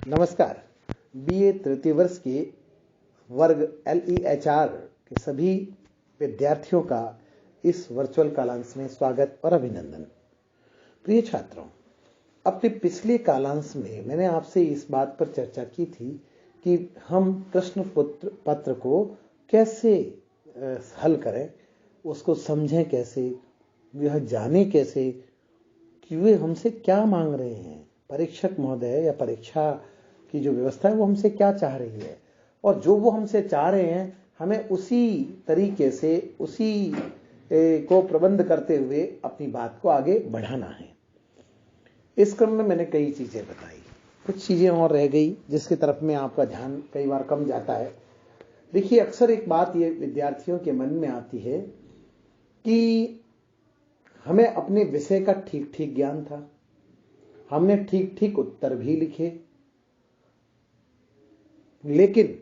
नमस्कार। बीए तृतीय वर्ष के वर्ग LEHR के सभी विद्यार्थियों का इस वर्चुअल कालांश में स्वागत और अभिनंदन। प्रिय छात्रों, अपने पिछले कालांश में मैंने आपसे इस बात पर चर्चा की थी कि हम प्रश्न पत्र को कैसे हल करें, उसको समझें कैसे, यह जाने कैसे कि वे हमसे क्या मांग रहे हैं, परीक्षक महोदय या परीक्षा की जो व्यवस्था है वो हमसे क्या चाह रही है, और जो वो हमसे चाह रहे हैं हमें उसी तरीके से उसी को प्रबंध करते हुए अपनी बात को आगे बढ़ाना है। इस क्रम में मैंने कई चीजें बताई, कुछ चीजें और रह गई जिसकी तरफ में आपका ध्यान कई बार कम जाता है। देखिए, अक्सर एक बात ये विद्यार्थियों के मन में आती है कि हमें अपने विषय का ठीक ठीक ज्ञान था, हमने ठीक ठीक उत्तर भी लिखे, लेकिन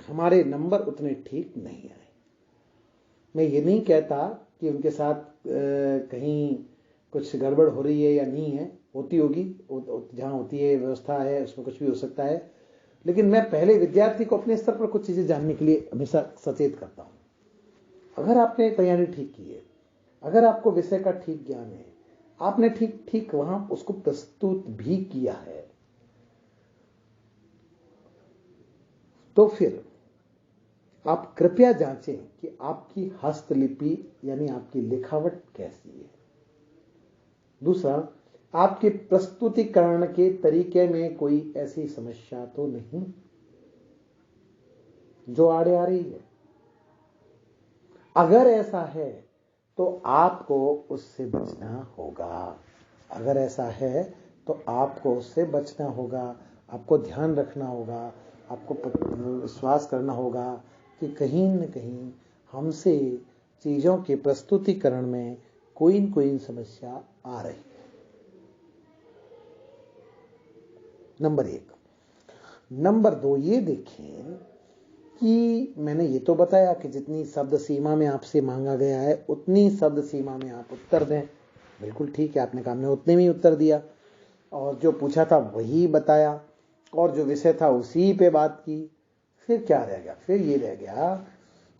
हमारे नंबर उतने ठीक नहीं आए। मैं ये नहीं कहता कि उनके साथ कहीं कुछ गड़बड़ हो रही है या नहीं है, होती होगी, जहां होती है व्यवस्था है उसमें कुछ भी हो सकता है, लेकिन मैं पहले विद्यार्थी को अपने स्तर पर कुछ चीजें जानने के लिए हमेशा सचेत करता हूं। अगर आपने तैयारी ठीक की है, अगर आपको विषय का ठीक ज्ञान है, आपने ठीक ठीक वहां उसको प्रस्तुत भी किया है, तो फिर आप कृपया जांचें कि आपकी हस्तलिपि यानी आपकी लिखावट कैसी है। दूसरा, आपके प्रस्तुतिकरण के तरीके में कोई ऐसी समस्या तो नहीं जो आड़े आ रही है। अगर ऐसा है तो आपको उससे बचना होगा। अगर ऐसा है तो आपको उससे बचना होगा, आपको ध्यान रखना होगा, आपको विश्वास करना होगा कि कहीं न कहीं हमसे चीजों के प्रस्तुतिकरण में कोई न कोई समस्या आ रही है। नंबर 1। नंबर 2, ये देखें कि मैंने ये तो बताया कि जितनी शब्द सीमा में आपसे मांगा गया है उतनी शब्द सीमा में आप उत्तर दें। बिल्कुल ठीक है, आपने कहा हमने उतने में ही उत्तर दिया, और जो पूछा था वही बताया, और जो विषय था उसी पे बात की। फिर क्या रह गया? फिर ये रह गया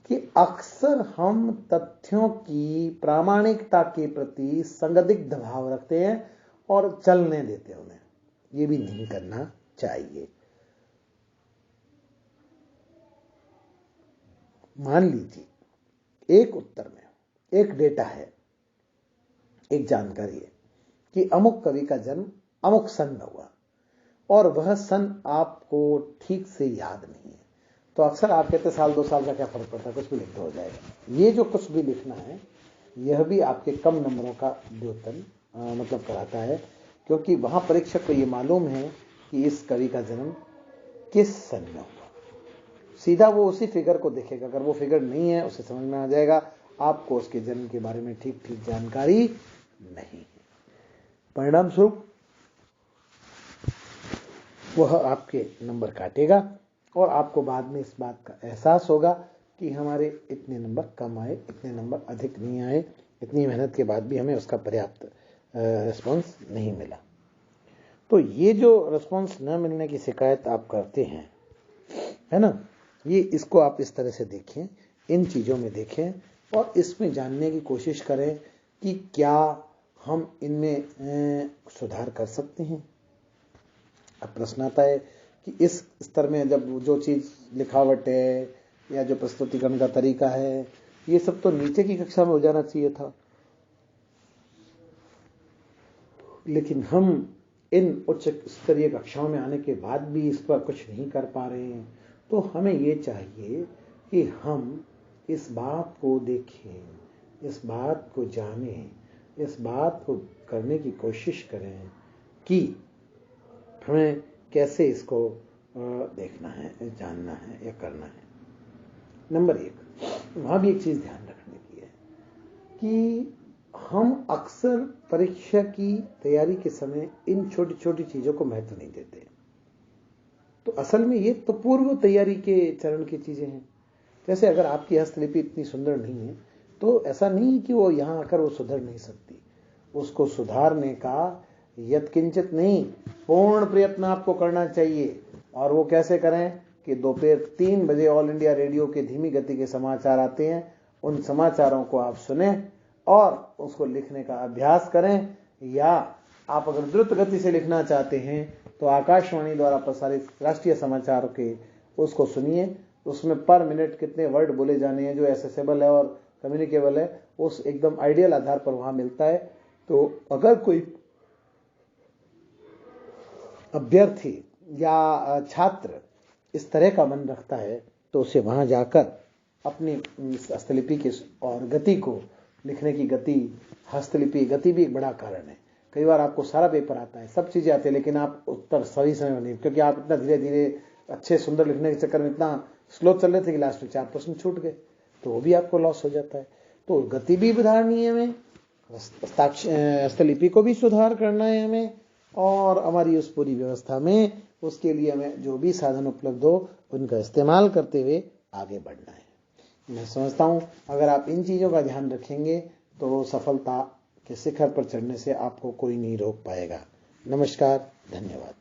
कि अक्सर हम तथ्यों की प्रामाणिकता के प्रति संदिग्ध भाव रखते हैं और चलने देते हैं उन्हें। ये भी नहीं करना चाहिए। मान लीजिए एक उत्तर में एक डेटा है, एक जानकारी है कि अमुक कवि का जन्म अमुक सन में हुआ, और वह सन आपको ठीक से याद नहीं है, तो अक्सर आप कहते साल 2 साल का क्या फर्क पड़ता है, कुछ भी लिख दो हो जाएगा। ये जो कुछ भी लिखना है यह भी आपके कम नंबरों का द्योतन मतलब कराता है, क्योंकि वहां परीक्षक को ये मालूम है कि इस कवि का जन्म किस सन में हुआ। सीधा वो उसी फिगर को देखेगा, अगर वो फिगर नहीं है उसे समझ में आ जाएगा आपको उसके जन्म के बारे में ठीक ठीक जानकारी नहीं है। परिणाम स्वरूप वह आपके नंबर काटेगा और आपको बाद में इस बात का एहसास होगा कि हमारे इतने नंबर कम आए, इतने नंबर अधिक नहीं आए, इतनी मेहनत के बाद भी हमें उसका पर्याप्त रिस्पॉन्स नहीं मिला। तो ये जो रिस्पॉन्स न मिलने की शिकायत आप करते हैं, है ना, ये इसको आप इस तरह से देखें, इन चीजों में देखें और इसमें जानने की कोशिश करें कि क्या हम इनमें सुधार कर सकते हैं। अब प्रश्न आता है कि इस स्तर में जब जो चीज लिखावट है या जो प्रस्तुतिकरण का तरीका है, ये सब तो नीचे की कक्षा में हो जाना चाहिए था, लेकिन हम इन उच्च स्तरीय कक्षाओं में आने के बाद भी इस पर कुछ नहीं कर पा रहे हैं। तो हमें ये चाहिए कि हम इस बात को देखें, इस बात को जानें, इस बात को करने की कोशिश करें कि हमें कैसे इसको देखना है, जानना है या करना है। नंबर 1, वहां भी एक चीज ध्यान रखने की है कि हम अक्सर परीक्षा की तैयारी के समय इन छोटी छोटी चीजों को महत्व नहीं देते। तो असल में ये तो पूर्व तैयारी के चरण की चीजें हैं। जैसे अगर आपकी हस्तलिपि इतनी सुंदर नहीं है तो ऐसा नहीं कि वो यहां आकर वो सुधर नहीं सकती, उसको सुधारने का यत्किंचित नहीं, पूर्ण प्रयत्न आपको करना चाहिए। और वो कैसे करें कि दोपहर 3 बजे ऑल इंडिया रेडियो के धीमी गति के समाचार आते हैं, उन समाचारों को आप सुने और उसको लिखने का अभ्यास करें। या आप अगर द्रुत गति से लिखना चाहते हैं तो आकाशवाणी द्वारा प्रसारित राष्ट्रीय समाचार के उसको सुनिए, उसमें पर मिनट कितने वर्ड बोले जाने हैं जो एसेसेबल है और कम्युनिकेबल है, उस एकदम आइडियल आधार पर वहां मिलता है। तो अगर कोई अभ्यर्थी या छात्र इस तरह का मन रखता है तो उसे वहां जाकर अपनी हस्तलिपि की और गति को, लिखने की गति, हस्तलिपि गति भी एक बड़ा कारण है। कई बार आपको सारा पेपर आता है, सब चीजें आती है, लेकिन आप उत्तर सही समय में नहीं, क्योंकि आप इतना धीरे धीरे अच्छे सुंदर लिखने के चक्कर में इतना स्लो चल रहे थे कि लास्ट में 4 प्रश्न छूट गए, तो वो भी आपको लॉस हो जाता है। तो गति भी सुधारनी है हमें, हस्तलिपि को भी सुधार करना है हमें, और हमारी उस पूरी व्यवस्था में उसके लिए हमें जो भी साधन उपलब्ध हो उनका इस्तेमाल करते हुए आगे बढ़ना है। मैं समझता हूं अगर आप इन चीजों का ध्यान रखेंगे तो सफलता के शिखर पर चढ़ने से आपको कोई नहीं रोक पाएगा। नमस्कार, धन्यवाद।